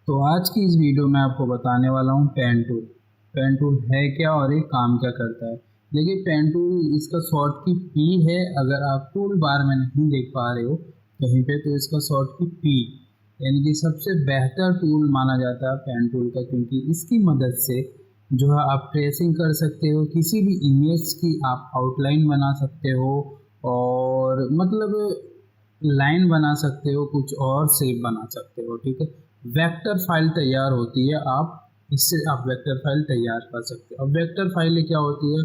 तो आज की इस वीडियो में आपको बताने वाला हूँ पेन टूल। पेन टूल है क्या और ये काम क्या करता है। देखिए, पेन टूल इसका शॉर्ट की पी है। अगर आप टूल बार में नहीं देख पा रहे हो कहीं पे, तो इसका शॉर्ट की पी यानी कि सबसे बेहतर टूल माना जाता है पेन टूल का, क्योंकि इसकी मदद से जो है आप ट्रेसिंग कर सकते हो, किसी भी इमेज की आप आउटलाइन बना सकते हो और मतलब लाइन बना सकते हो, कुछ और शेप बना सकते हो। ठीक है, वेक्टर फाइल तैयार होती है, आप इससे आप वेक्टर फाइल तैयार कर सकते हो। अब वेक्टर फाइल क्या होती है?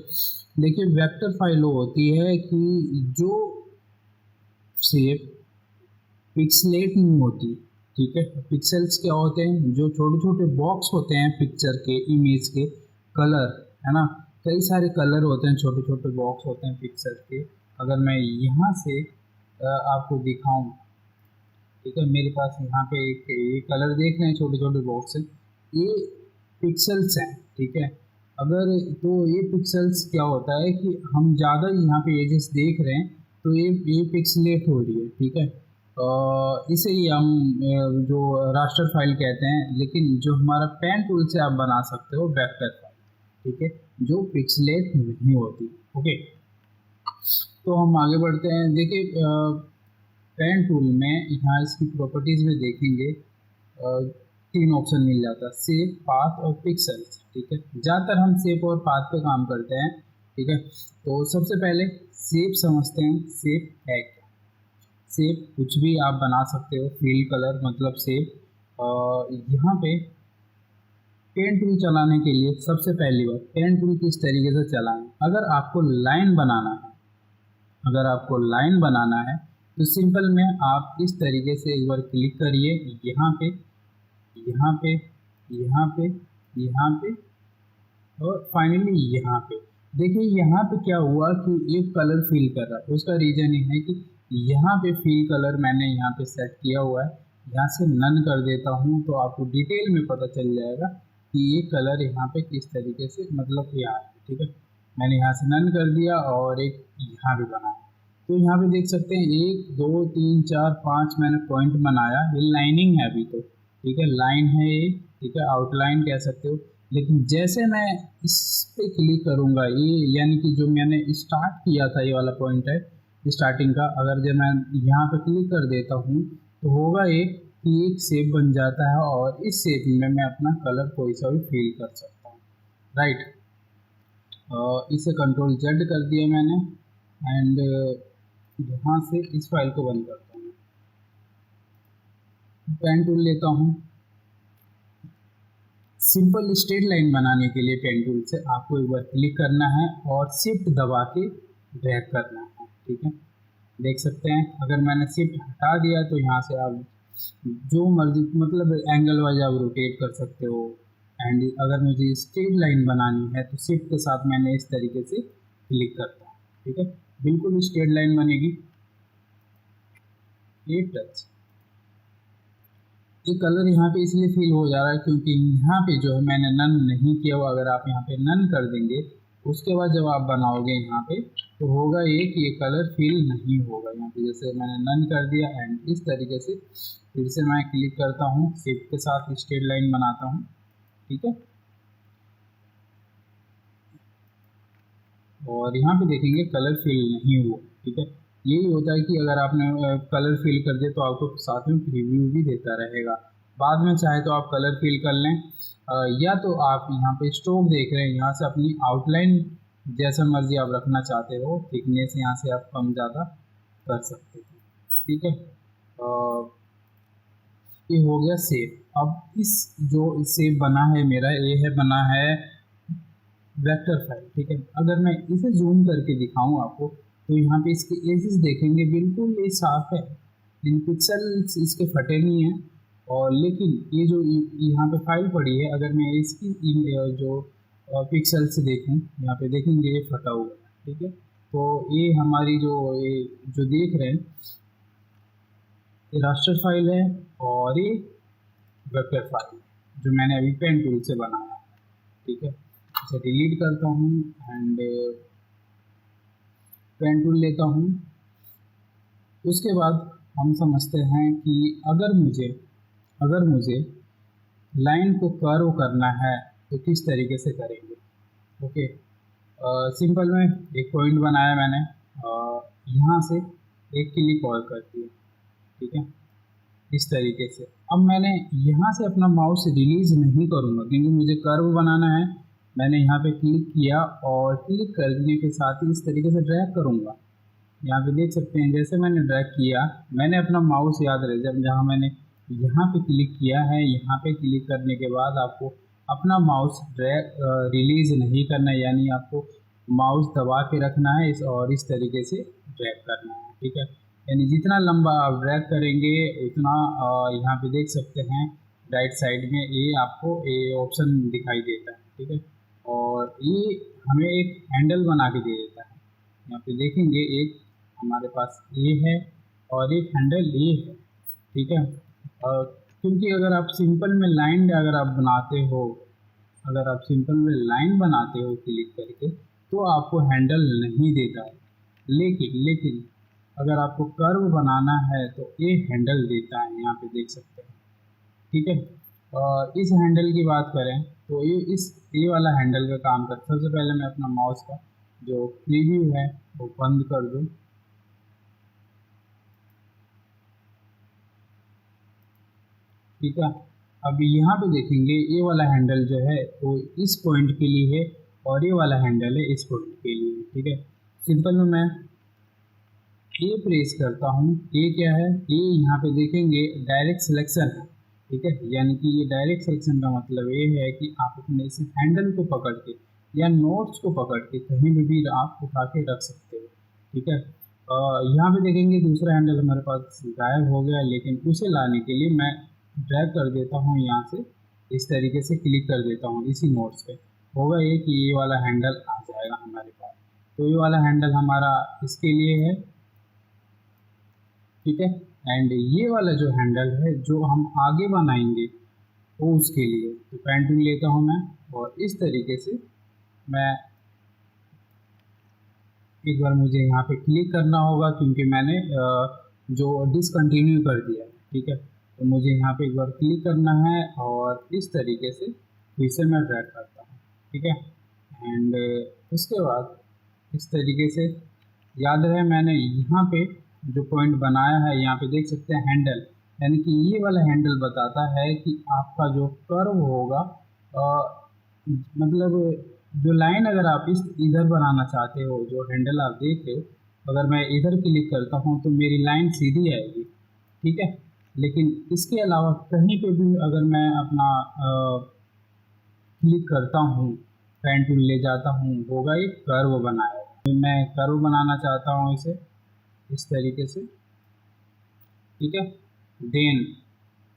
देखिए, वेक्टर फाइल वो होती है कि जो शेप पिक्सलेट नहीं होती। ठीक है, पिक्सेल्स क्या होते हैं? जो छोटे छोटे बॉक्स होते हैं पिक्चर के, इमेज के, कलर, है ना। कई सारे कलर होते हैं, छोटे छोटे बॉक्स होते हैं पिक्चर के। अगर मैं यहाँ से आपको दिखाऊं, ठीक है, मेरे पास यहाँ पे एक ये कलर देख रहे हैं, छोटे छोटे बॉक्स है, ये पिक्सल्स हैं। ठीक है, अगर तो ये पिक्सल्स क्या होता है कि हम ज़्यादा यहाँ पे एजेस देख रहे हैं तो ये पिक्सलेट हो रही है। ठीक है, इसे ही हम जो रास्टर फाइल कहते हैं, लेकिन जो हमारा पेन टूल से आप बना सकते हो वेक्टर फाइल। ठीक है, जो पिक्सलेट नहीं होती। ओके, तो हम आगे बढ़ते हैं। देखिए, पेन टूल में यहाँ इसकी प्रॉपर्टीज़ में देखेंगे, तीन ऑप्शन मिल जाता है, शेप, पाथ और पिक्सेल्स। ठीक है, ज़्यादातर हम शेप और पाथ पे काम करते हैं। ठीक है, तो सबसे पहले शेप समझते हैं। शेप है क्या? शेप कुछ भी आप बना सकते हो, फील कलर मतलब शेप। यहाँ पे पेन टूल चलाने के लिए सबसे पहली बात, पेन टूल किस तरीके से चलाएं। अगर आपको लाइन बनाना है, अगर आपको लाइन बनाना है तो सिंपल में आप इस तरीके से एक बार क्लिक करिए, यहाँ पे, यहाँ पे, यहाँ पे, यहाँ पे और फाइनली यहाँ पे। देखिए, यहाँ पे क्या हुआ कि एक कलर फिल कर रहा है। उसका रीज़न ये है कि यहाँ पे फिल कलर मैंने यहाँ पे सेट किया हुआ है। यहाँ से नन कर देता हूँ तो आपको डिटेल में पता चल जाएगा कि ये कलर यहाँ पे किस तरीके से मतलब यहाँ है। ठीक है, मैंने यहाँ से नन कर दिया और एक यहाँ पे बनाया। तो यहाँ पे देख सकते हैं 1 2 3 4 5 मैंने पॉइंट बनाया। ये लाइनिंग है अभी तो। ठीक है, लाइन है ये। ठीक है, आउटलाइन कह सकते हो। लेकिन जैसे मैं इस पे क्लिक करूँगा, ये यानी कि जो मैंने स्टार्ट किया था, ये वाला पॉइंट है स्टार्टिंग का, अगर जब मैं यहाँ पे क्लिक कर देता हूँ तो होगा ये कि एक शेप बन जाता है और इस शेप में मैं अपना कलर कोई सा भी फिल कर सकता हूँ। राइट, इसे कंट्रोल जेड कर दिया मैंने एंड यहाँ से इस फाइल को बंद करता हूँ। पेन टूल लेता हूँ। सिंपल स्ट्रेट लाइन बनाने के लिए पेन टूल से आपको एक बार क्लिक करना है और शिफ्ट दबा के ड्रैग करना है। ठीक है, देख सकते हैं अगर मैंने शिफ्ट हटा दिया तो यहाँ से आप जो मर्जी मतलब एंगल वाइज आप रोटेट कर सकते हो। एंड अगर मुझे स्ट्रेट लाइन बनानी है तो शिफ्ट के साथ मैंने इस तरीके से क्लिक करता हूँ। ठीक है, बिल्कुल स्ट्रेट लाइन बनेगी। ये टच, ये कलर यहाँ पे इसलिए फील हो जा रहा है क्योंकि यहाँ पे जो है मैंने नन नहीं किया हुआ। अगर आप यहाँ पे नन कर देंगे उसके बाद जब आप बनाओगे यहाँ पे तो होगा ये कि ये कलर फील नहीं होगा। यहाँ पे जैसे मैंने नन कर दिया एंड इस तरीके से फिर से मैं क्लिक करता हूँ, शिफ्ट के साथ स्ट्रेट लाइन बनाता हूँ। ठीक है, और यहाँ पे देखेंगे कलर फिल नहीं हुआ। ठीक है, यही होता है कि अगर आपने कलर फिल कर दिया तो आपको साथ में प्रीव्यू भी देता रहेगा। बाद में चाहे तो आप कलर फिल कर लें, या तो आप यहाँ पे स्ट्रोक देख रहे हैं, यहाँ से अपनी आउटलाइन जैसा मर्जी आप रखना चाहते हो, थिकनेस यहाँ से आप कम ज़्यादा कर सकते हो। ठीक है, ये हो गया सेव। अब इस जो सेव बना है मेरा, ये है बना है वेक्टर फाइल। ठीक है, अगर मैं इसे जूम करके दिखाऊं आपको तो यहाँ पे इसके एजेस देखेंगे बिल्कुल ये साफ है, इन पिक्सल्स इसके फटे नहीं हैं। और लेकिन ये जो यहाँ पे फाइल पड़ी है, अगर मैं इसकी जो पिक्सल्स देखूं, यहाँ पे देखेंगे ये फटा हुआ है। ठीक है, तो ये हमारी ये जो देख रहे हैं ये रास्टर फाइल है और ये वेक्टर फाइल जो मैंने अभी पेन टूल से बनाया है। ठीक है, इसे डिलीट करता हूँ एंड पेन टूल लेता हूँ। उसके बाद हम समझते हैं कि अगर मुझे लाइन को कर्व करना है तो किस तरीके से करेंगे। ओके, सिंपल में एक पॉइंट बनाया मैंने, यहाँ से एक क्लिक और कर दिया, ठीक है, इस तरीके से। अब मैंने यहाँ से अपना माउस रिलीज नहीं करूँगा क्योंकि मुझे कर्व बनाना है। मैंने यहाँ पे क्लिक किया और क्लिक करने के साथ ही इस तरीके से ड्रैग करूँगा। यहाँ पे देख सकते हैं जैसे मैंने ड्रैग किया, मैंने अपना माउस याद रहे जब जहाँ मैंने यहाँ पे क्लिक किया है, यहाँ पे क्लिक करने के बाद आपको अपना माउस ड्रैग रिलीज नहीं करना है, यानी आपको माउस दबा के रखना है और इस तरीके से ड्रैग करना है, ठीक है। यानी जितना लंबा आप ड्रैग करेंगे उतना यहाँ पे देख सकते हैं राइट साइड में ये आपको ये ऑप्शन दिखाई देता है, ठीक है। और ये हमें एक हैंडल बना के दे देता है। यहाँ पे देखेंगे एक हमारे पास ये है और एक हैंडल ये है, ठीक है। और क्योंकि अगर आप सिंपल में लाइन अगर आप बनाते हो, अगर आप सिंपल में लाइन बनाते हो क्लिक करके तो आपको हैंडल नहीं देता है, लेकिन अगर आपको कर्व बनाना है तो ये हैंडल देता है, यहाँ पे देख सकते हैं, ठीक है। और इस हैंडल की बात करें तो ये वाला हैंडल का काम करता है। सबसे पहले मैं अपना माउस का जो प्रीव्यू है वो बंद कर दूँ, ठीक है। अब यहाँ पे देखेंगे ये वाला हैंडल जो है वो इस पॉइंट के लिए है और ये वाला हैंडल है इस पॉइंट के लिए, ठीक है। सिंपल में मैं ये प्रेस करता हूँ, ये क्या है, ये यहाँ पे देखेंगे डायरेक्ट सिलेक्शन है, ठीक है। यानी कि ये डायरेक्ट सिलेक्शन का मतलब ये है कि आप अपने इस हैंडल को पकड़ के या नोट्स को पकड़ के कहीं भी आप उठा के रख सकते हो, ठीक है। यहाँ पे देखेंगे दूसरा हैंडल हमारे पास गायब हो गया, लेकिन उसे लाने के लिए मैं ड्रैग कर देता हूँ, यहाँ से इस तरीके से क्लिक कर देता हूँ इसी नोट्स पे, होगा ये कि ये वाला हैंडल आ जाएगा हमारे पास। तो ये वाला हैंडल हमारा इसके लिए है, ठीक है। एंड ये वाला जो हैंडल है जो हम आगे बनाएंगे वो उसके लिए, तो पेन टूल लेता हूँ मैं और इस तरीके से मैं एक बार मुझे यहाँ पे क्लिक करना होगा क्योंकि मैंने जो डिसकंटिन्यू कर दिया है, ठीक है। तो मुझे यहाँ पे एक बार क्लिक करना है और इस तरीके से फिर से मैं ड्रैग करता हूँ, ठीक है। एंड उसके बाद इस तरीके से याद रहे मैंने यहाँ पे जो पॉइंट बनाया है, यहाँ पे देख सकते हैं हैंडल, यानी कि ये वाला हैंडल बताता है कि आपका जो कर्व होगा मतलब जो लाइन अगर आप इधर बनाना चाहते हो, जो हैंडल आप देख रहे हो, अगर मैं इधर क्लिक करता हूँ तो मेरी लाइन सीधी आएगी, ठीक है। लेकिन इसके अलावा कहीं पे भी अगर मैं अपना क्लिक करता हूँ, पेन टूल ले जाता हूँ, होगा एक कर्व बनाया। तो मैं कर्व बनाना चाहता हूँ इसे इस तरीके से, ठीक है। देन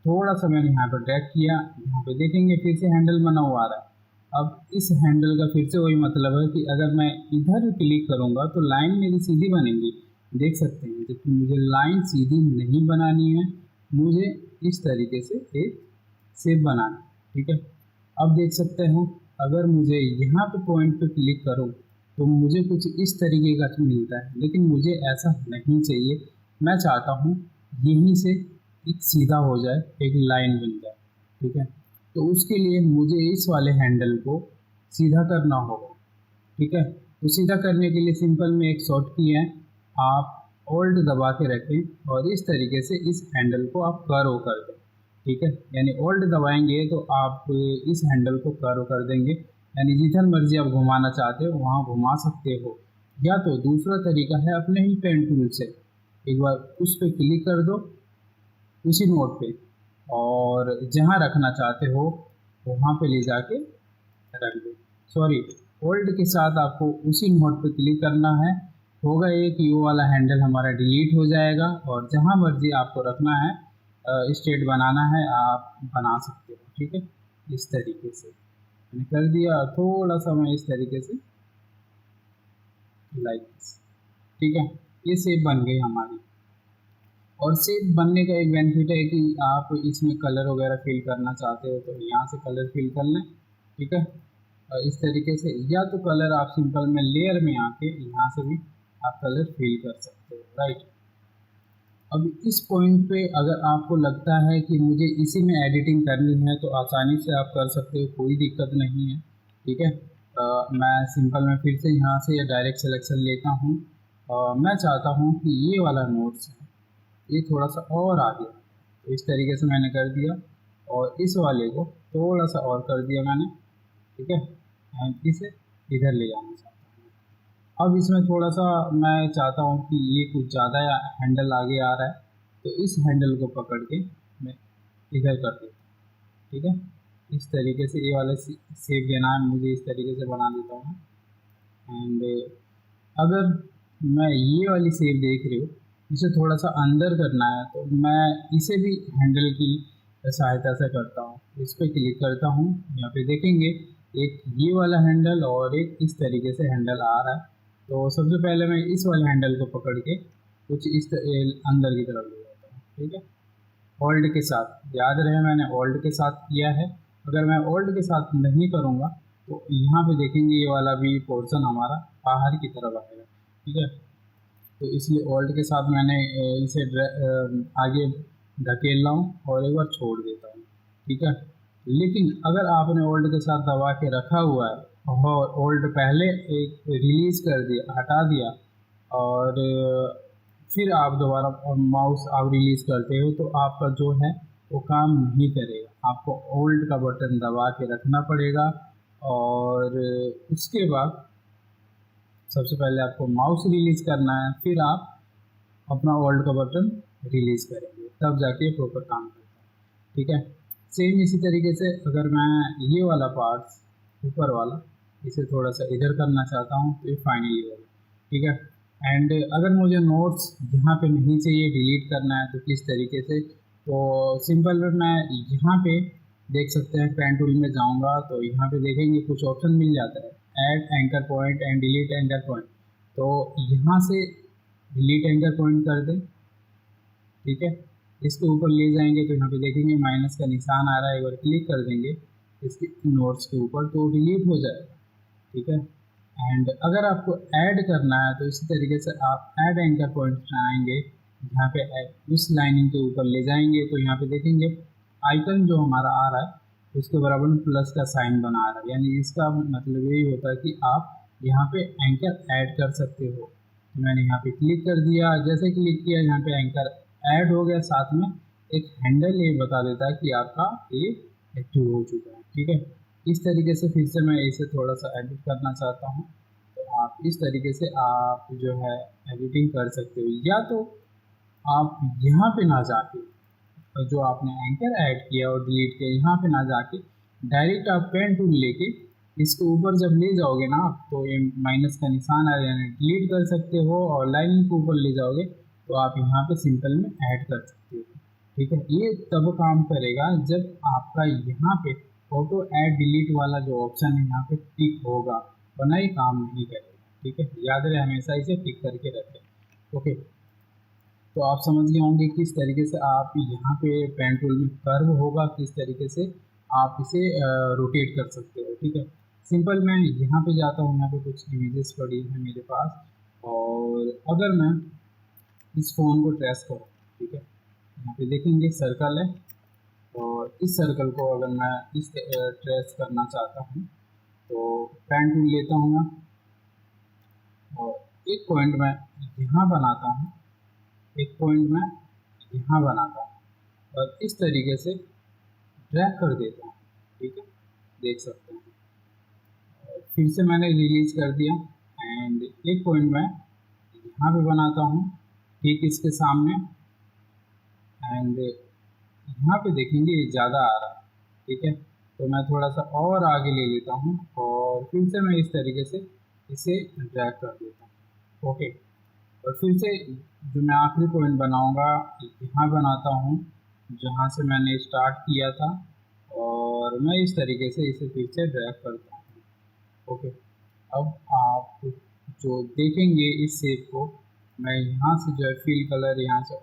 थोड़ा सा मैंने यहाँ पर ड्रैग किया, यहाँ पे देखेंगे फिर से हैंडल बना हुआ आ रहा है। अब इस हैंडल का फिर से वही मतलब है कि अगर मैं इधर क्लिक करूँगा तो लाइन मेरी सीधी बनेगी, देख सकते हैं। जबकि मुझे लाइन सीधी नहीं बनानी है, मुझे इस तरीके से एक शेप बनाना है, ठीक है। अब देख सकते हैं अगर मुझे यहाँ पे पॉइंट पे क्लिक करूँ तो मुझे कुछ इस तरीके का मिलता है, लेकिन मुझे ऐसा नहीं चाहिए। मैं चाहता हूँ यहीं से एक सीधा हो जाए, एक लाइन बन जाए, ठीक है। तो उसके लिए मुझे इस वाले हैंडल को सीधा करना होगा, ठीक है। तो सीधा करने के लिए सिंपल में एक शॉर्ट की है, आप ऑल्ट दबा के रखें और इस तरीके से इस हैंडल को आप कर्व कर दें, ठीक है। यानी ऑल्ट दबाएंगे तो आप इस हैंडल को कर्व कर देंगे, यानी जिधर मर्जी आप घुमाना चाहते हो वहाँ घुमा सकते हो। या तो दूसरा तरीका है अपने ही पेन टूल से एक बार उस पर क्लिक कर दो उसी नोट पे, और जहाँ रखना चाहते हो वहाँ पे ले जाके रख दो। सॉरी, होल्ड के साथ आपको उसी नोट पे क्लिक करना है, होगा ये कि वो वाला हैंडल हमारा डिलीट हो जाएगा और जहाँ मर्जी आपको रखना है स्टेट बनाना है आप बना सकते हो, ठीक है। इस तरीके से मैंने कर दिया, थोड़ा सा मैं इस तरीके से लाइक दिस, ठीक है। ये शेप बन गई हमारी। और शेप बनने का एक बेनिफिट है कि आप इसमें कलर वगैरह फिल करना चाहते हो तो यहाँ से कलर फिल कर लें, ठीक है। इस तरीके से, या तो कलर आप सिंपल में लेयर में आके यहाँ से भी आप कलर फिल कर सकते हो, राइट। अब इस पॉइंट पे अगर आपको लगता है कि मुझे इसी में एडिटिंग करनी है तो आसानी से आप कर सकते हो, कोई दिक्कत नहीं है। ठीक है, मैं सिंपल में फिर से यहाँ से डायरेक्ट सिलेक्शन लेता हूँ। मैं चाहता हूँ कि ये वाला नोट्स है ये थोड़ा सा और आगे, तो इस तरीके से मैंने कर दिया, और इस वाले को थोड़ा सा और कर दिया मैंने। ठीक है, एंड इसे इधर ले जाना चाहता हूँ। अब इसमें थोड़ा सा मैं चाहता हूँ कि ये कुछ ज़्यादा हैंडल आगे आ रहा है, तो इस हैंडल को पकड़ के मैं इधर कर देता हूँ। ठीक है, इस तरीके से ये वाला शेप देना है मुझे, इस तरीके से बना देता हूँ। एंड अगर मैं ये वाली शेप देख रही हूँ, इसे थोड़ा सा अंदर करना है, तो मैं इसे भी हैंडल की सहायता से करता हूँ। इस पर क्लिक करता हूँ, यहाँ पे देखेंगे एक ये वाला हैंडल और एक इस तरीके से हैंडल आ रहा है। तो सबसे पहले मैं इस वाले हैंडल को पकड़ के कुछ अंदर की तरफ ले जाता हूँ। ठीक है, होल्ड के साथ, याद रहे मैंने होल्ड के साथ किया है। अगर मैं होल्ड के साथ नहीं करूँगा तो यहाँ पे देखेंगे ये वाला भी पोर्शन हमारा बाहर की तरफ आएगा। ठीक है, तो इसलिए होल्ड के साथ मैंने इसे आगे धकेल रहा हूँ और एक बार छोड़ देता हूँ। ठीक है, लेकिन अगर आपने होल्ड के साथ दबा के रखा हुआ है और होल्ड पहले एक रिलीज कर दिया, हटा दिया, और फिर आप दोबारा माउस आप रिलीज करते हो तो आपका जो है वो काम नहीं करेगा। आपको होल्ड का बटन दबा के रखना पड़ेगा, और उसके बाद सबसे पहले आपको माउस रिलीज करना है, फिर आप अपना होल्ड का बटन रिलीज करेंगे, तब जाके प्रॉपर काम करता है। ठीक है, सेम इसी तरीके से अगर मैं ये वाला पार्ट ऊपर वाला इसे थोड़ा सा इधर करना चाहता हूँ तो ये फाइनली वाला। ठीक है, एंड अगर मुझे नोट्स यहाँ पे नहीं चाहिए, डिलीट करना है, तो किस तरीके से, तो सिंपल में मैं यहाँ पे देख सकते हैं पेन टूल में जाऊँगा तो यहाँ पे देखेंगे कुछ ऑप्शन मिल जाता है, add anchor point and delete anchor point. तो यहाँ से डिलीट एंकर पॉइंट कर दें। ठीक है, इसके ऊपर ले जाएंगे तो यहाँ पे देखेंगे माइनस का निशान आ रहा है, एक बार क्लिक कर देंगे इसके नोट्स के ऊपर तो डिलीट हो जाएगा। ठीक है, एंड अगर आपको ऐड करना है तो इसी तरीके से आप ऐड एंकर पॉइंट आएंगे, यहाँ पे उस लाइनिंग के ऊपर ले जाएंगे तो यहाँ पे देखेंगे आइकन जो हमारा आ रहा है उसके बराबर में प्लस का साइन बना रहा है, यानी इसका मतलब यही होता है कि आप यहाँ पे एंकर ऐड कर सकते हो। तो मैंने यहाँ पे क्लिक कर दिया, जैसे क्लिक किया यहाँ पे एंकर ऐड हो गया, साथ में एक हैंडल ये बता देता है कि आपका ये एक्टिव हो चुका है। ठीक है, इस तरीके से फिर से मैं इसे थोड़ा सा एडिट करना चाहता हूँ, तो आप इस तरीके से आप जो है एडिटिंग कर सकते हो, या तो आप यहाँ पे ना जाके जो आपने एंकर ऐड किया और डिलीट किया यहाँ पे ना जाके डायरेक्ट आप पेन टूल लेके इसके ऊपर जब ले जाओगे ना तो ये माइनस का निशान आ यानी डिलीट कर सकते हो, और लाइन के ऊपर ले जाओगे तो आप यहाँ पे सिंपल में ऐड कर सकते हो। ठीक है, ये तब काम करेगा जब आपका यहाँ पे फोटो ऐड डिलीट वाला जो ऑप्शन है यहाँ पे टिक होगा, वरना ये काम नहीं करेगा। ठीक है, याद रहे हमेशा इसे टिक करके रखें। ओके, तो आप समझ गए होंगे किस तरीके से आप यहाँ पे पेन टूल में कर्व होगा, किस तरीके से आप इसे रोटेट कर सकते हो। ठीक है, सिंपल मैं यहाँ पे जाता हूँ, यहाँ पे कुछ इमेजेस पड़ी हैं मेरे पास, और अगर मैं इस फ़ोन को ट्रेस करूँ, ठीक है, यहाँ पे देखेंगे सर्कल है, और इस सर्कल को अगर मैं इस ट्रेस करना चाहता हूँ तो पेन टूल लेता हूँ मैं, और एक पॉइंट मैं यहाँ बनाता हूँ, एक पॉइंट मैं यहाँ बनाता हूँ, और इस तरीके से ड्रैग कर देता हूँ। ठीक है, देख सकते हैं, फिर से मैंने रिलीज कर दिया, एंड एक पॉइंट मैं यहाँ पे बनाता हूँ ठीक इसके सामने, एंड यहाँ पे देखेंगे ये ज़्यादा आ रहा है। ठीक है, तो मैं थोड़ा सा और आगे ले लेता हूँ, और फिर से मैं इस तरीके से इसे ड्रैग कर देता हूँ। ओके, और फिर से जो मैं आखिरी पॉइंट बनाऊंगा यहाँ बनाता हूँ जहाँ से मैंने स्टार्ट किया था, और मैं इस तरीके से इसे फिर से ड्रैग करता हूँ। ओके, अब आप जो देखेंगे इस शेप को मैं यहाँ से जो है फिल कलर यहाँ से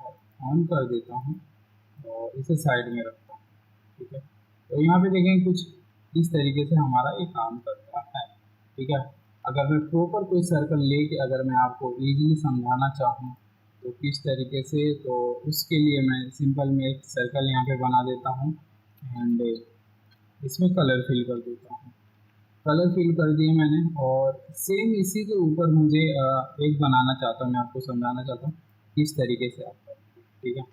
ऑन कर देता हूँ और इसे साइड में रखता हूँ। ठीक है, तो यहाँ पे देखेंगे कुछ इस तरीके से हमारा ये काम करता है। ठीक है, अगर मैं प्रॉपर कोई सर्कल लेके अगर मैं आपको इजीली समझाना चाहूँ तो तो किस तरीके से, तो उसके लिए मैं सिंपल में एक सर्कल यहाँ पे बना देता हूँ एंड इसमें कलर फिल कर देता हूँ। कलर फिल कर दिए मैंने, और सेम इसी के ऊपर मुझे एक बनाना चाहता हूँ, मैं आपको समझाना चाहता हूँ किस तरीके से आप करेंगे। ठीक है,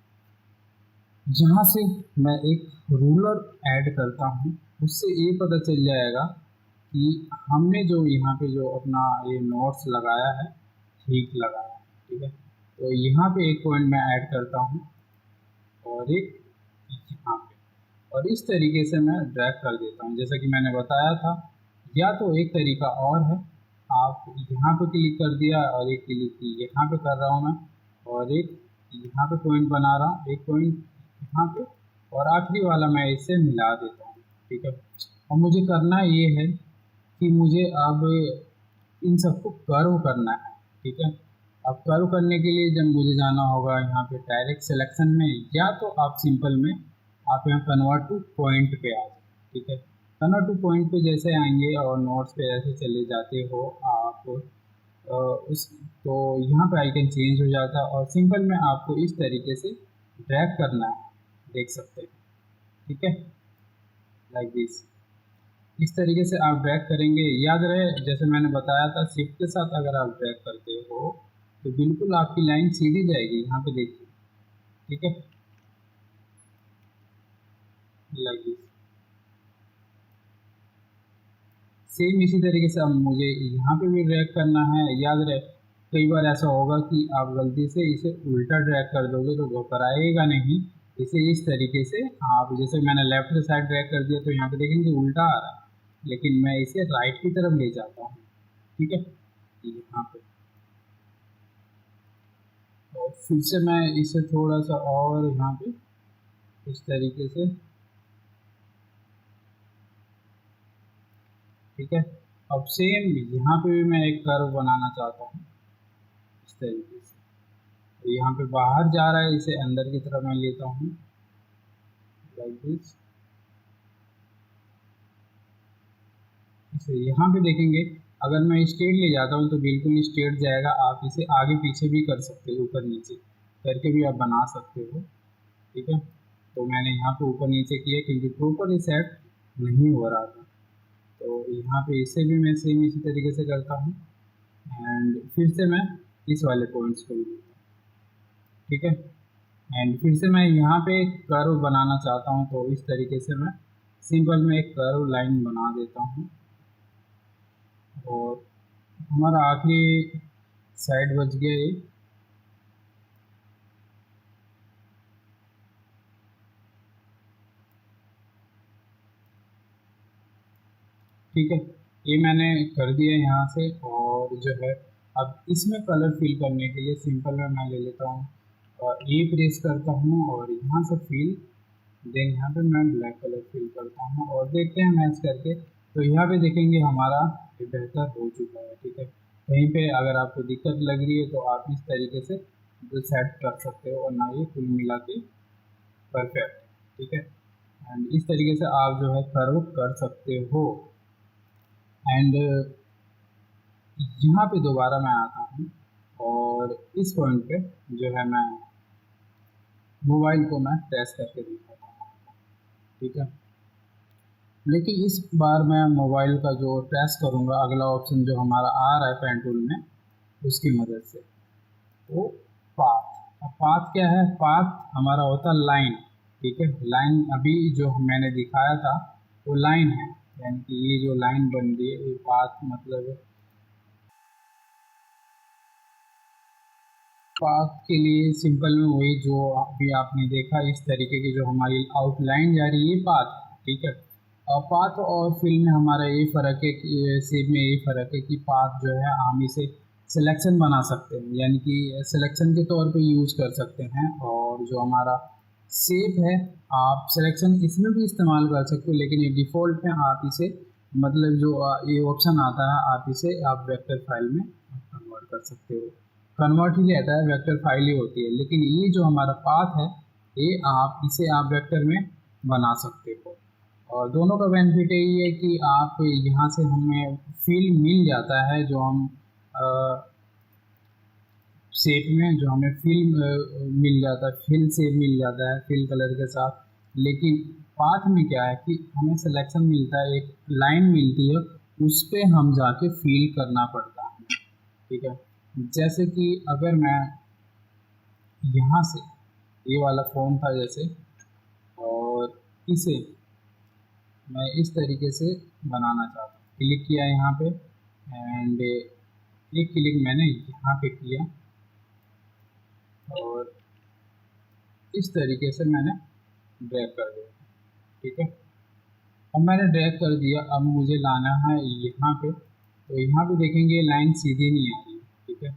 जहाँ से मैं एक रूलर ऐड करता हूँ उससे ये पता चल जाएगा कि हमने जो यहाँ पे जो अपना ये नोट्स लगाया है ठीक लगाया है। ठीक है, तो यहाँ पे एक पॉइंट मैं ऐड करता हूँ और एक यहाँ पे, और इस तरीके से मैं ड्रैग कर देता हूँ जैसा कि मैंने बताया था। या तो एक तरीका और है, आप यहाँ पे क्लिक कर दिया और एक क्लिक यहाँ पे कर रहा हूँ मैं, और एक यहाँ पे पॉइंट बना रहा हूँ, एक पॉइंट यहाँ पे, और आखिरी वाला मैं इसे मिला देता हूँ। ठीक है, और मुझे करना ये है कि मुझे अब इन सबको कर्व करना है। ठीक है, अब कर्व करने के लिए जब मुझे जाना होगा यहाँ पे डायरेक्ट सिलेक्शन में, या तो आप सिंपल में आप यहाँ कन्वर्ट टू पॉइंट पे आ जाए। ठीक है, कन्वर्ट टू पॉइंट पे जैसे आएंगे और नोट्स पे ऐसे चले जाते हो आप उस, तो यहाँ पे आइकन चेंज हो जाता है, और सिंपल में आपको इस तरीके से ड्रैग करना है, देख सकते हैं। ठीक है, लाइक दिस, इस तरीके से आप ड्रैग करेंगे। याद रहे जैसे मैंने बताया था, शिफ्ट के साथ अगर आप ड्रैग करते हो तो बिल्कुल आपकी लाइन सीधी जाएगी। यहाँ पे देखिए, ठीक है, लाइक दिस। सेम इसी तरीके से अब मुझे यहाँ पे भी ड्रैग करना है। याद रहे कई बार ऐसा होगा कि आप गलती से इसे उल्टा ड्रैग कर दोगे तो घबराएगा नहीं। इसे इस तरीके से आप, जैसे मैंने लेफ्ट साइड ड्रैग कर दिया तो यहाँ पे देखेंगे उल्टा आ रहा है, लेकिन मैं इसे राइट की तरफ ले जाता हूँ। ठीक है, यहाँ पे, और फिर से मैं इसे थोड़ा सा और यहाँ पे इस तरीके से, ठीक है, अब सेम यहाँ पे भी मैं एक कर्व बनाना चाहता हूँ इस तरीके से। तो यहाँ पे बाहर जा रहा है, इसे अंदर की तरफ मैं लेता हूँ लाइक दिस। इसे यहाँ पे देखेंगे, अगर मैं स्ट्रेट ले जाता हूँ तो बिल्कुल स्ट्रेट जाएगा। आप इसे आगे पीछे भी कर सकते हो, ऊपर नीचे करके भी आप बना सकते हो। ठीक है, तो मैंने यहाँ पे ऊपर नीचे किया क्योंकि प्रॉपर सेट नहीं हो रहा था। तो यहाँ पे इसे भी मैं सेम इसी तरीके से करता हूँ एंड फिर से मैं इस वाले पॉइंट्स को भी लेता हूँ। ठीक है, एंड फिर से मैं यहाँ पे एक कर्व बनाना चाहता हूँ, तो इस तरीके से मैं सिंपल में एक कर्व लाइन बना देता हूँ, और हमारा आखिरी साइड बच गया ये। ठीक है, ये मैंने कर दिया यहाँ से, और जो है अब इसमें कलर फिल करने के लिए सिंपल में मैं ले लेता हूँ और ये प्रेस करता हूँ और यहाँ से फिल, देन यहाँ पे मैं ब्लैक कलर फिल करता हूँ और देखते हैं मैच करके। तो यहाँ पे देखेंगे हमारा ये बेहतर हो चुका है। ठीक है, कहीं पे अगर आपको दिक्कत लग रही है तो आप इस तरीके से जो सेट कर सकते हो, और ना ये कुल मिला के परफेक्ट। ठीक है, एंड इस तरीके से आप जो है कर्व कर सकते हो। एंड यहाँ पे दोबारा मैं आता हूँ और इस पॉइंट पे जो है मैं मोबाइल को मैं प्रेस करके दिखाता हूँ। ठीक है, लेकिन इस बार मैं मोबाइल का जो प्रेस करूँगा, अगला ऑप्शन जो हमारा आ रहा है पेन टूल में उसकी मदद से, वो पाथ। अब पाथ क्या है? पाथ हमारा होता है लाइन। ठीक है, लाइन अभी जो मैंने दिखाया था वो लाइन है, यानी कि ये जो लाइन बन रही है ये पाथ मतलब पाथ के लिए सिंपल में वही जो अभी आपने देखा इस तरीके की जो हमारी आउटलाइन जा रही है पाथ। ठीक है, और पाथ और फिल में हमारा ये फ़र्क है कि सेप में यही फ़र्क है कि पाथ जो है हम इसे सिलेक्शन बना सकते हैं, यानी कि सिलेक्शन के तौर पे यूज़ कर सकते हैं, और जो हमारा सेप है आप सिलेक्शन इसमें भी इस्तेमाल कर सकते हो, लेकिन ये डिफ़ॉल्ट में आप इसे मतलब जो ये ऑप्शन आता है आप इसे आप वेक्टर फाइल में कन्वर्ट कर सकते हो। कन्वर्ट ही रहता है, वेक्टर फाइल ही होती है, लेकिन ये जो हमारा पाथ है ये आप इसे आप वेक्टर में बना सकते हो। और दोनों का बेनिफिट यही है कि आप यहाँ से हमें फील मिल जाता है जो हम शेप में जो हमें फिल मिल जाता है, फिल शेप मिल जाता है फिल कलर के साथ। लेकिन पाथ में क्या है कि हमें सिलेक्शन मिलता है, एक लाइन मिलती है, उस पे हम जाके फिल करना पड़ता है। ठीक है, जैसे कि अगर मैं यहाँ से, ये वाला फॉर्म था जैसे, और इसे मैं इस तरीके से बनाना चाहता हूँ, क्लिक किया यहाँ पे एंड एक क्लिक मैंने यहाँ पे किया और इस तरीके से मैंने ड्रैग कर दिया। ठीक है, अब मैंने ड्रैग कर दिया, अब मुझे लाना है यहाँ पे, तो यहाँ पे देखेंगे लाइन सीधी नहीं आ रही है। ठीक है,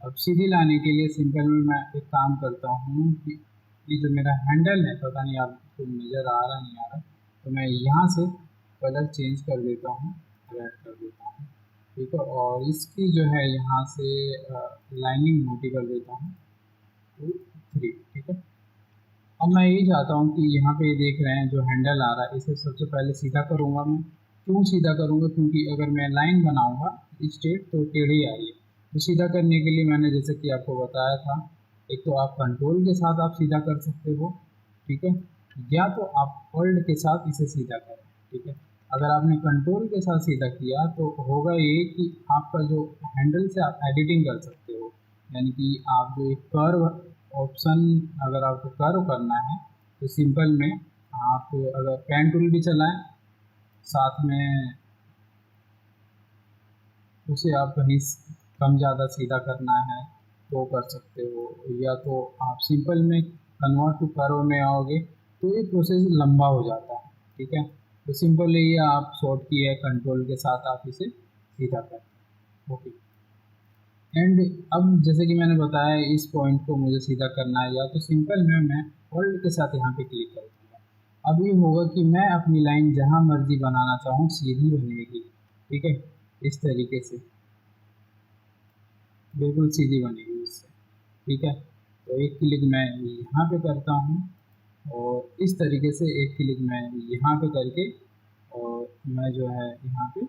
अब सीधी लाने के लिए सिंपल में मैं एक काम करता हूँ कि ये जो मेरा हैंडल है, पता नहीं आपको नज़र आ रहा नहीं आ रहा, तो मैं यहाँ से कलर चेंज कर देता हूँ, रेड कर देता हूँ। ठीक है, और इसकी जो है यहाँ से लाइनिंग मोटी कर देता हूँ 2 3। ठीक है, अब मैं यही चाहता हूँ कि यहाँ पे देख रहे हैं जो हैंडल आ रहा है, इसे सबसे पहले सीधा करूँगा मैं। क्यों सीधा करूँगा? क्योंकि अगर मैं लाइन बनाऊँगा स्ट्रेट तो टेढ़ी आई है। तो सीधा करने के लिए मैंने जैसे कि आपको बताया था, एक तो आप कंट्रोल के साथ आप सीधा कर सकते हो, ठीक है, या तो आप ऑल्ट के साथ इसे सीधा करें। ठीक है, अगर आपने कंट्रोल के साथ सीधा किया तो होगा ये कि आपका जो हैंडल से आप एडिटिंग कर सकते हो, यानी कि आप जो एक कर्व ऑप्शन, अगर आपको कर्व करना है तो सिंपल में आप अगर पेन टूल भी चलाएं, साथ में उसे आप कहीं कम ज़्यादा सीधा करना है तो कर सकते हो, या तो आप सिंपल में कन्वर्ट टू कर्व में आओगे तो ये प्रोसेस लंबा हो जाता है। ठीक है, तो सिंपल ये आप शॉर्ट की है, कंट्रोल के साथ आप इसे सीधा कर। ओके, एंड अब जैसे कि मैंने बताया इस पॉइंट को मुझे सीधा करना है, या तो सिंपल में मैं होल्ड के साथ यहाँ पे क्लिक कर दूँगा। अब ये होगा कि मैं अपनी लाइन जहाँ मर्जी बनाना चाहूँ सीधी बनेगी। ठीक है, इस तरीके से बिल्कुल सीधी बनेगी इससे। ठीक है, तो एक क्लिक मैं यहाँ पे करता हूँ और इस तरीके से एक क्लिक मैं यहाँ पे करके और मैं जो है यहाँ पे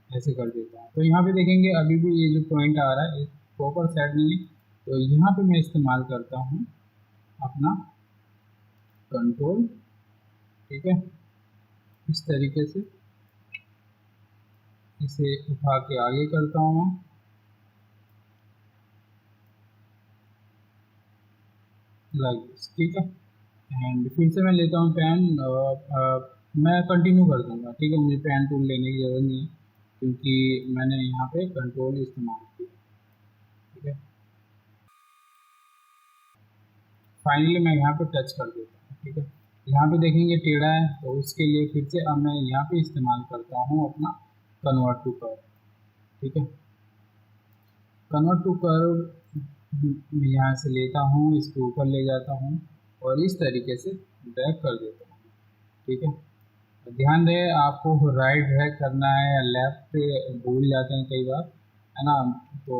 ऐसे कर देता हूँ। तो यहाँ पे देखेंगे अभी भी ये जो पॉइंट आ रहा है प्रॉपर सेट नहीं है, तो यहाँ पे मैं इस्तेमाल करता हूँ अपना कंट्रोल। ठीक है, इस तरीके से इसे उठा के आगे करता हूँ मैं, लाइक दिस। ठीक है, एंड फिर से मैं लेता हूँ पेन और मैं कंटिन्यू कर दूँगा। ठीक है, मुझे पेन टूल लेने की ज़रूरत नहीं है क्योंकि मैंने यहाँ पे कंट्रोल इस्तेमाल किया। ठीक है, फाइनली मैं यहाँ पे टच कर देता हूँ। ठीक है, यहाँ पे देखेंगे टेढ़ा है, तो उसके लिए फिर से अब मैं यहाँ पे इस्तेमाल करता हूँ अपना कन्वर्ट टू कर्व। ठीक है, कन्वर्ट टू कर्व यहाँ से लेता हूँ, इसके ऊपर ले जाता हूँ और इस तरीके से ड्रैग कर देता हूँ। ठीक है, ध्यान रहे आपको राइट ड्रैग करना है या लेफ्ट भूल जाते हैं कई बार, है ना, तो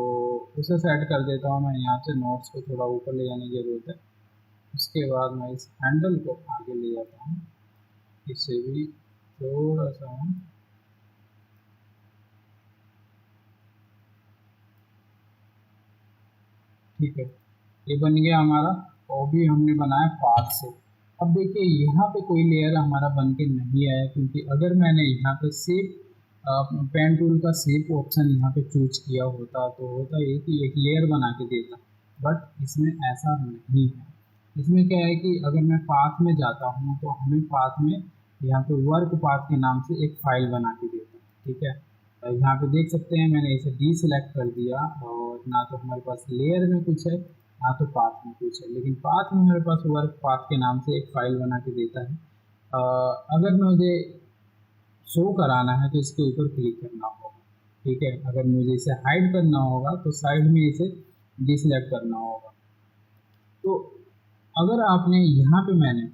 उसे सेट कर देता हूँ मैं। यहाँ से नोट्स को थोड़ा ऊपर ले जाने की ज़रूरत है। उसके बाद मैं इस हैंडल को आगे ले जाता हूँ, इसे भी थोड़ा सा हम, ठीक है, ये बन गया हमारा, और भी हमने बनाया पाथ से। अब देखिए यहाँ पे कोई लेयर हमारा बन के नहीं आया, क्योंकि अगर मैंने यहाँ पे शेप पेन टूल का शेप ऑप्शन यहाँ पे चूज किया होता तो होता ये कि एक लेयर बना के देता, बट इसमें ऐसा नहीं है। इसमें क्या है कि अगर मैं पाथ में जाता हूँ तो हमें पाथ में यहाँ पे वर्क पाथ के नाम से एक फाइल बना के देता है। ठीक है, यहाँ पे देख सकते हैं मैंने इसे डी सेलेक्ट कर दिया और ना तो हमारे पास लेयर में कुछ है ना तो पाथ में कुछ है, लेकिन पाथ में मेरे पास वर्क पाथ के नाम से एक फाइल बना के देता है। अगर मुझे शो कराना है तो इसके ऊपर क्लिक करना होगा। ठीक है, अगर मुझे इसे हाइड करना होगा तो साइड में इसे डिसलेक्ट करना होगा। तो अगर आपने यहाँ पे मैंने,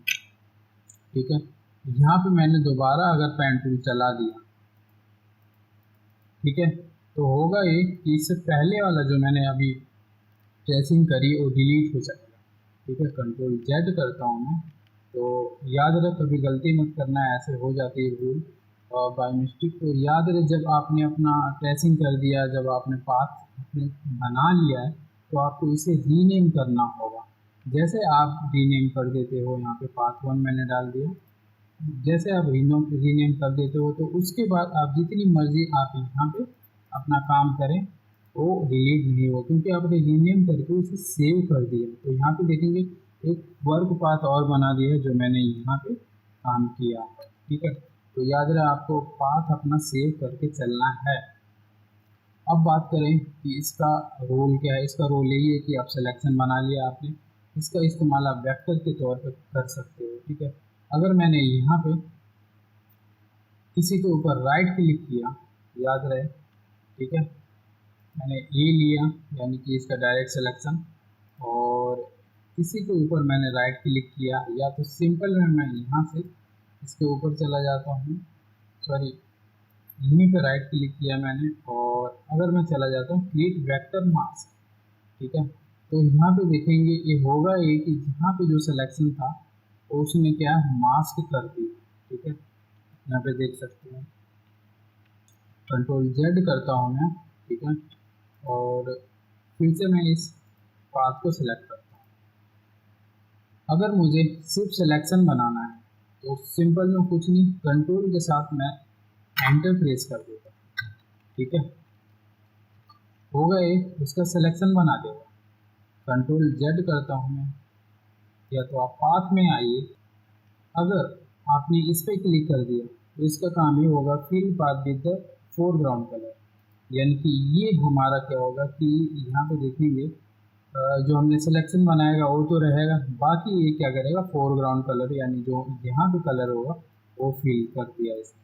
ठीक है, यहाँ पे मैंने दोबारा अगर पेन टूल चला दिया, ठीक है, तो होगा ये कि इससे पहले वाला जो मैंने अभी ट्रेसिंग करी वो डिलीट हो जाएगा। ठीक है, कंट्रोल जेड करता हूँ मैं, तो याद रहे कभी गलती मत करना, ऐसे हो जाती है भूल और बाय मिस्टेक। तो याद रहे जब आपने अपना ट्रेसिंग कर दिया, जब आपने पाथ अपने बना लिया है, तो आपको इसे रीनेम करना होगा। जैसे आप रीनेम कर देते हो, यहाँ पे पाथ 1 मैंने डाल दिया, जैसे आप रीनेम कर देते हो तो उसके बाद आप जितनी मर्जी आप यहाँ पे अपना काम करें, वो डिलीट नहीं हो, क्योंकि आपने रीनेम करके उसे सेव कर दिया। तो यहाँ पे देखेंगे एक वर्क पाथ और बना दिया है जो मैंने यहाँ पे काम किया है, ठीक है। तो याद रहे आपको पाथ अपना सेव करके चलना है। अब बात करें कि इसका रोल क्या है। इसका रोल यही है कि आप सिलेक्शन बना लिया आपने, इसका इस्तेमाल आप वेक्टर के तौर पर कर सकते हो, ठीक है। अगर मैंने यहाँ पे किसी के ऊपर राइट क्लिक किया, याद रहे, ठीक है, मैंने ए लिया यानी कि इसका डायरेक्ट सिलेक्शन, और किसी के ऊपर मैंने राइट क्लिक किया, या तो सिंपल में मैं यहाँ से इसके ऊपर चला जाता हूँ, सॉरी यहीं पे राइट क्लिक किया मैंने, और अगर मैं चला जाता हूँ क्रिएट वेक्टर मास्क, ठीक है, तो यहाँ पे देखेंगे ये होगा ये कि जहाँ पे जो सिलेक्शन था उसने क्या मास्क कर दिया, ठीक है। यहाँ पे देख सकते हैं, कंट्रोल जेड करता हूँ मैं, ठीक है, और फिर से मैं इस पाथ को सिलेक्ट करता हूँ। अगर मुझे सिर्फ सिलेक्शन बनाना है तो सिंपल में कुछ नहीं, कंट्रोल के साथ मैं एंटर प्रेस कर देता हूँ, ठीक है, हो गए, उसका सिलेक्शन बना देगा। कंट्रोल जेड करता हूँ मैं, या तो आप पाथ में आइए, अगर आपने इस पर क्लिक कर दिया तो इसका काम ये होगा fill path with the foreground colour, यानी कि ये हमारा क्या होगा कि यहाँ पे देखेंगे जो हमने सिलेक्शन बनाएगा वो तो रहेगा, बाकी ये क्या करेगा फोरग्राउंड कलर यानी जो यहाँ पे कलर होगा वो फिल कर दिया इसने,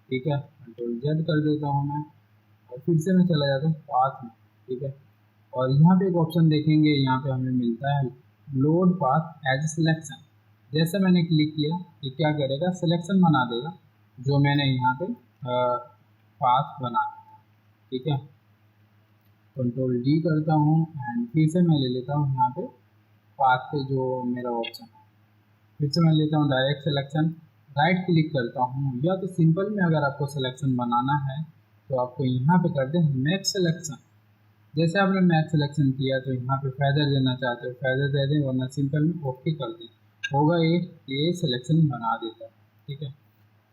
ठीक है। कंट्रोल जेड कर देता हूँ मैं, और फिर से मैं चला जाता हूँ पाथ में, ठीक है, और यहाँ पे एक ऑप्शन देखेंगे, यहाँ पे हमें मिलता है लोड पाथ एज सिलेक्शन। जैसे मैंने क्लिक किया ये क्या करेगा, सिलेक्शन बना देगा जो मैंने यहाँ पे पाथ बनाया, ठीक है। कंट्रोल डी करता हूँ एंड फिर से मैं ले लेता हूँ यहाँ पे पाथ पे जो मेरा ऑप्शन है, फिर से मैं लेता हूँ डायरेक्ट सिलेक्शन, राइट क्लिक करता हूँ, या तो सिंपल में अगर आपको सिलेक्शन बनाना है तो आपको यहाँ पे करते हैं मैक्स सिलेक्शन। जैसे आपने मैक्स सिलेक्शन किया तो यहाँ पे फेदर देना चाहते हो फेदर दे दें, वरना सिंपल में ओके कर दें, होगा ये सिलेक्शन बना देता है, ठीक है।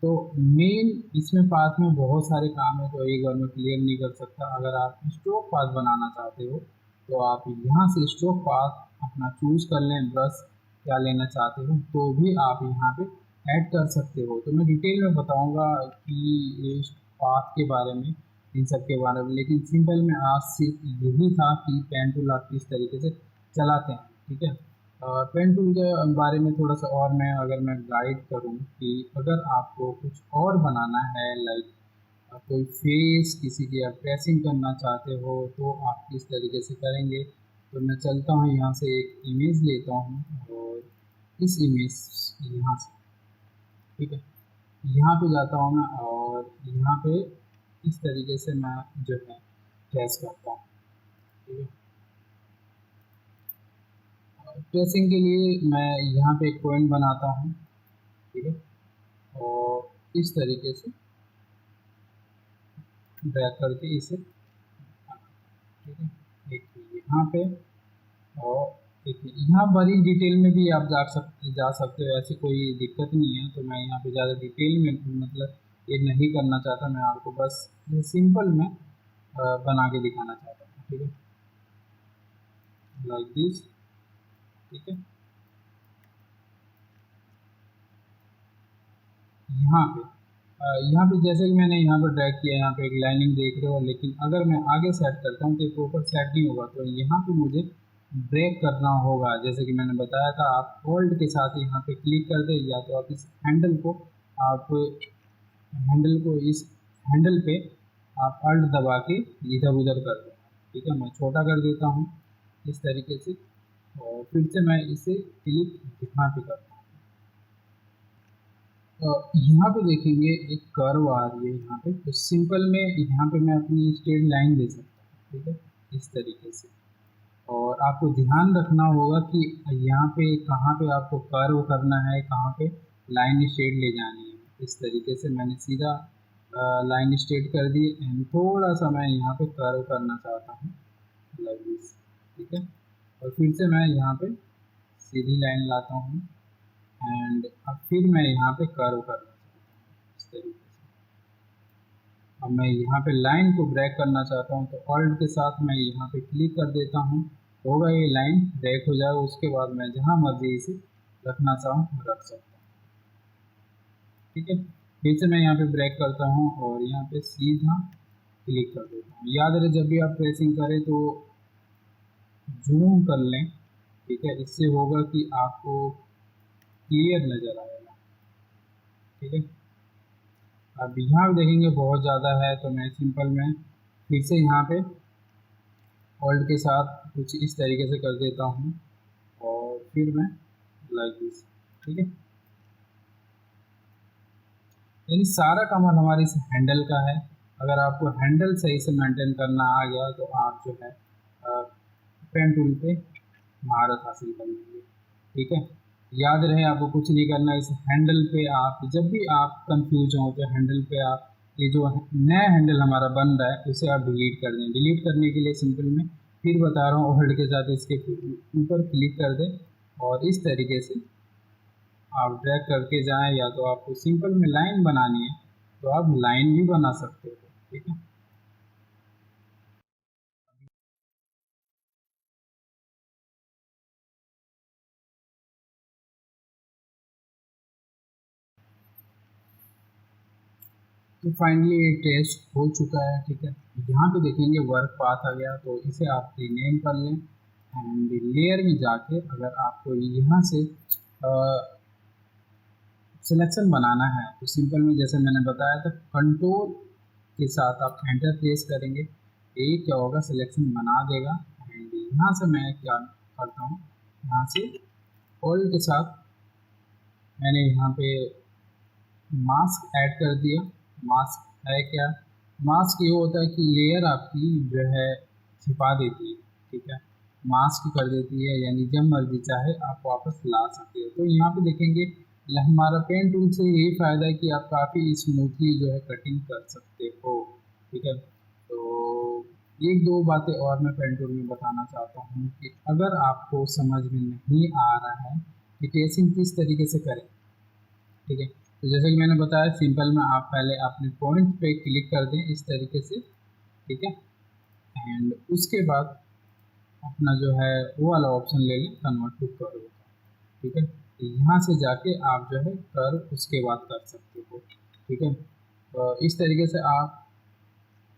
तो मेन इसमें पाथ में बहुत सारे काम है तो एक बार में क्लियर नहीं कर सकता। अगर आप स्ट्रोक पाथ बनाना चाहते हो तो आप यहाँ से स्ट्रोक पाथ अपना चूज कर लें, ब्रश क्या लेना चाहते हो तो भी आप यहाँ पे ऐड कर सकते हो। तो मैं डिटेल में बताऊँगा कि इस पाथ के बारे में, इन सब के बारे में, लेकिन सिंपल में आज सिर्फ यही था कि पेन टूल आप किस तरीके से चलाते हैं, ठीक है। पेन टूल के बारे में थोड़ा सा और मैं अगर मैं गाइड करूँ कि अगर आपको कुछ और बनाना है, लाइक कोई फेस किसी की आप ट्रेसिंग करना चाहते हो तो आप किस तरीके से करेंगे। तो मैं चलता हूँ यहाँ से एक इमेज लेता हूँ, और इस इमेज यहाँ से, ठीक है, यहाँ पे जाता हूँ मैं, और यहाँ पे इस तरीके से मैं जो है ट्रेस करता हूँ, ठीक है। ट्रेसिंग के लिए मैं यहाँ पे एक पॉइंट बनाता हूँ, ठीक है, और इस तरीके से ड्रैग करके इसे, ठीक है, एक यहाँ पे और एक यहाँ, बड़ी डिटेल में भी आप जा सकते हो, ऐसी कोई दिक्कत नहीं है। तो मैं यहाँ पे ज़्यादा डिटेल में मतलब ये नहीं करना चाहता, मैं आपको बस ये सिंपल में बना के दिखाना चाहता हूँ, ठीक है, लाइक दिस, ठीक है। यहाँ पे जैसे कि मैंने यहाँ पर ड्रैग किया, यहाँ पे एक लाइनिंग देख रहे हो, लेकिन अगर मैं आगे सेट करता हूँ तो प्रॉपर सेट नहीं होगा। तो यहाँ पे मुझे ब्रेक करना होगा, जैसे कि मैंने बताया था, आप होल्ड के साथ यहाँ पे क्लिक कर दे, या तो आप इस हैंडल को आप इस हैंडल पे आप अल्ट दबा के इधर उधर कर दो, ठीक है। मैं छोटा कर देता हूँ इस तरीके से, और फिर से मैं इसे क्लिक यहाँ पे करता हूँ। तो यहाँ पे देखेंगे एक कर्व आ रही है यहाँ पे, तो सिंपल में यहाँ पे मैं अपनी स्ट्रेट लाइन दे सकता हूँ, ठीक है, इस तरीके से। और आपको ध्यान रखना होगा कि यहाँ पे कहाँ पे आपको कर्व करना है, कहाँ पे लाइन स्ट्रेट ले जानी है। इस तरीके से मैंने सीधा लाइन स्ट्रेट कर दी, एंड थोड़ा सा मैं यहाँ पे कर्व करना चाहता हूँ, लाइक दिस, ठीक है। और फिर से मैं यहाँ पे सीधी लाइन लाता हूँ एंड अब फिर मैं यहाँ पे कर्व करना चाहता हूँ इस तरीके से। अब मैं यहाँ पे लाइन को ब्रेक करना चाहता हूँ तो ऑल्ट के साथ मैं यहाँ पे क्लिक कर देता हूँ, होगा ये लाइन ब्रेक हो जाएगा। उसके बाद मैं जहाँ मर्जी इसे रखना चाहूँ रख सकता हूँ, ठीक है। फिर से मैं यहाँ पे ब्रेक करता हूँ और यहाँ पे सीधा क्लिक कर देता हूँ। याद रहे जब भी आप ट्रेसिंग करें तो जूम कर लें, ठीक है। इससे होगा कि आपको क्लियर नज़र आएगा, ठीक है। अब यहाँ पे देखेंगे बहुत ज़्यादा है तो मैं सिंपल में फिर से यहाँ पे ऑल्ट के साथ कुछ इस तरीके से कर देता हूँ और फिर मैं लाइक दिस, ठीक है। यानी सारा कमाल हमारे इस हैंडल का है। अगर आपको हैंडल सही से मेंटेन करना आ गया तो आप जो है पेन टूल पे महारत हासिल कर लेंगे, ठीक है। याद रहे आपको कुछ नहीं करना, इस हैंडल पे आप जब भी आप कंफ्यूज हो तो हैंडल पे आप ये जो नया हैंडल हमारा बन रहा है उसे आप डिलीट कर दें। डिलीट करने के लिए सिंपल में फिर बता रहा हूँ, होल्ड के साथ इसके ऊपर क्लिक कर दें और इस तरीके से आप ड्रैग करके जाएं। या तो आपको सिंपल में लाइन बनानी है तो आप लाइन भी बना सकते हो, ठीक है। तो फाइनली ये टेस्ट हो चुका है, ठीक है। यहाँ पे देखेंगे वर्क पाथ आ गया तो इसे आप रीनेम कर लें एंड लेयर में जाके अगर आपको यहाँ से सिलेक्शन बनाना है तो सिंपल में जैसे मैंने बताया था कंट्रोल के साथ आप एंटर प्रेस करेंगे, ये क्या होगा सिलेक्शन बना देगा। एंड यहाँ से मैं क्या करता हूँ, यहाँ से ऑल के साथ मैंने यहाँ पे मास्क ऐड कर दिया। मास्क है क्या, मास्क ये होता है कि लेयर आपकी जो है छिपा देती है, ठीक है। मास्क कर देती है यानी जब मर्जी चाहे आप वापस ला सकते हो। तो यहाँ पे देखेंगे हमारा पेन टूल से यही फ़ायदा है कि आप काफ़ी स्मूथली जो है कटिंग कर सकते हो, ठीक है। तो एक दो बातें और मैं पेन टूल में बताना चाहता हूँ कि अगर आपको समझ में नहीं आ रहा है कि ट्रेसिंग किस तरीके से करें, ठीक है। तो जैसे कि मैंने बताया सिंपल में आप पहले अपने पॉइंट पे क्लिक कर दें इस तरीके से, ठीक है। एंड उसके बाद अपना जो है वो वाला ऑप्शन ले लें कन्वर्ट टू कर्व, ठीक है। तो यहाँ से जाके आप जो है कर्व उसके बाद कर सकते हो, ठीक है। तो इस तरीके से आप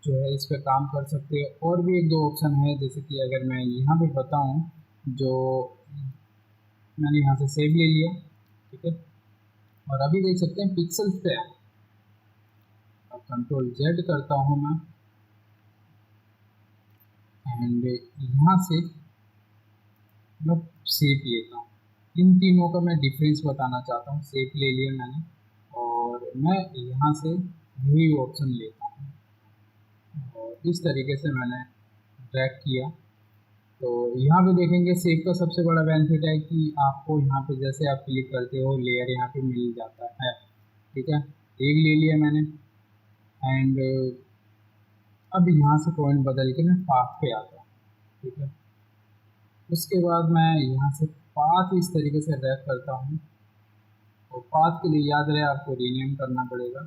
जो है इस पर काम कर सकते हो। और भी एक दो ऑप्शन है जैसे कि अगर मैं यहाँ पे बताऊँ, जो मैंने यहाँ से सेव ले लिया, ठीक है। और अभी देख सकते हैं पिक्सल्स पे है, अब कंट्रोल जेड करता हूँ मैं एंड यहाँ से मैं शेप लेता हूँ। इन तीनों का मैं डिफरेंस बताना चाहता हूँ। शेप ले लिया मैंने और मैं यहाँ से व्यू ऑप्शन लेता हूँ और इस तरीके से मैंने ड्रैग किया। तो यहाँ पे देखेंगे शेप का सबसे बड़ा बेनिफिट है कि आपको यहाँ पे जैसे आप क्लिक करते हो लेयर यहाँ पे मिल जाता है, ठीक है। एक ले लिया मैंने एंड अब यहाँ से पॉइंट बदल के मैं पाथ पे आता हूँ, ठीक है। उसके बाद मैं यहाँ से पाथ इस तरीके से ड्रैग करता हूँ और पाथ के लिए याद रहे आपको रीनेम करना पड़ेगा।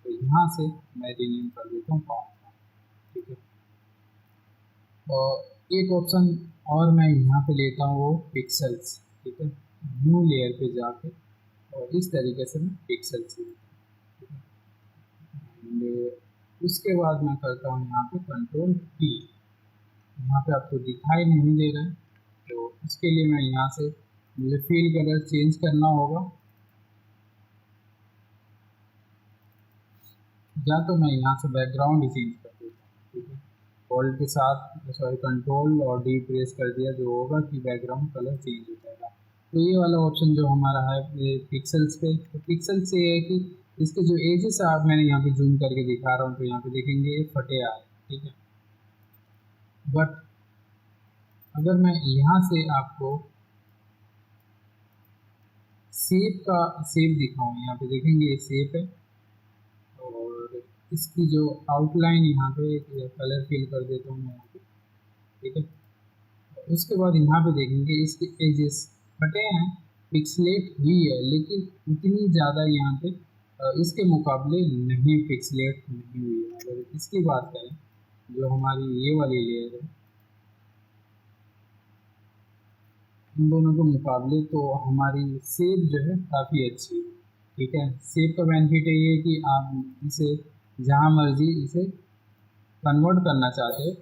तो यहाँ से मैं रीनेम कर देता हूँ पाथ, ठीक है। और एक ऑप्शन और मैं यहाँ पे लेता हूँ वो पिक्सल्स, ठीक है। न्यू लेयर पे जाके और इस तरीके से मैं पिक्सल्स लेता हूँ, ठीक है। एंड उसके बाद मैं करता हूँ यहाँ पे कंट्रोल पी। यहाँ पे आपको दिखाई नहीं दे रहा है तो इसके लिए मैं यहाँ से मुझे फील कलर चेंज करना होगा, या तो मैं यहाँ से बैकग्राउंड ही चेंज कर देता हूँ, ठीक है। होल्ड के साथ सॉरी कंट्रोल और डी प्रेस कर दिया, जो होगा कि बैकग्राउंड कलर चेंज हो जाएगा। तो ये वाला ऑप्शन जो हमारा है ये पिक्सल्स पे, तो पिक्सल से ये है कि इसके जो एजेस आप मैंने यहाँ पे जूम करके दिखा रहा हूँ तो यहाँ पे देखेंगे ये फटे आ रहे हैं, ठीक है। बट अगर मैं यहाँ से आपको शेप का शेप दिखाऊँ, यहाँ पे देखेंगे ये शेप है और इसकी जो आउटलाइन यहाँ पे कलर फिल कर देता हूँ मैं यहाँ पे, ठीक है। उसके बाद यहाँ पे देखेंगे इसके एजेस हटे हैं, पिक्सलेट हुई है, लेकिन उतनी ज़्यादा यहाँ पे इसके मुकाबले नहीं पिक्सलेट नहीं हुई है। अगर इसकी बात करें, जो हमारी ये वाली लेयर है, इन दोनों के मुकाबले तो हमारी सेप जो है काफ़ी अच्छी है। ठीक है, सेप का बेनिफिट ये है कि आप इसे जहाँ मर्जी इसे कन्वर्ट करना चाहते हो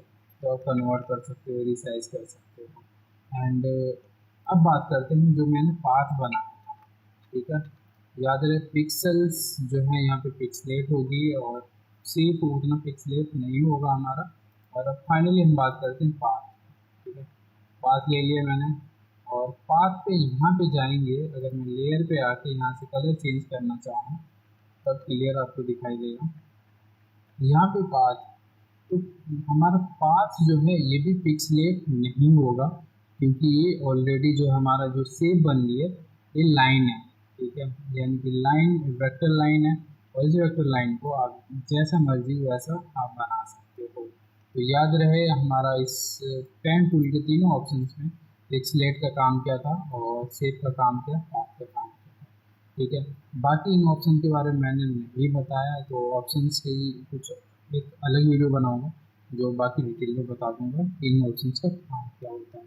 तो आप कन्वर्ट कर सकते हो, रिसाइज कर सकते हो। एंड अब बात करते हैं जो मैंने पाथ बनाया था। ठीक है, याद रहे पिक्सल्स जो है यहाँ पे पिक्सलेट होगी और सेप उतना पिक्सलेट नहीं होगा हमारा। और अब फाइनली हम बात करते हैं पाथ। ठीक है, पाथ ले लिया मैंने, और पाथ पे यहाँ पे जाएंगे, अगर मैं लेयर पे आके यहाँ से कलर चेंज करना चाहूँ तब क्लियर आपको दिखाई देगा। यहाँ पे पाथ, तो हमारा पाथ जो है ये भी पिक्सलेट नहीं होगा, क्योंकि ये ऑलरेडी जो हमारा जो शेप बन रही है ये लाइन है। ठीक है, यानी कि लाइन वेक्टर लाइन है, और इस वेक्टर लाइन को आप जैसा मर्जी वैसा आप बना सकते हो। तो याद रहे हमारा इस पेन टूल के तीनों ऑप्शंस में पिक्सलेट का काम क्या था, और शेप का काम क्या, पाथ का काम क्या था। ठीक है, बाकी इन ऑप्शन के बारे में मैंने नहीं बताया, तो ऑप्शंस की कुछ एक अलग वीडियो बनाऊंगा जो बाकी डिटेल में बता दूंगा कि इन ऑप्शंस का काम क्या होता है।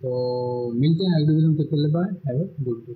तो मिलते हैं अगली वीडियो में, तब तक के लिए bye, have a good day.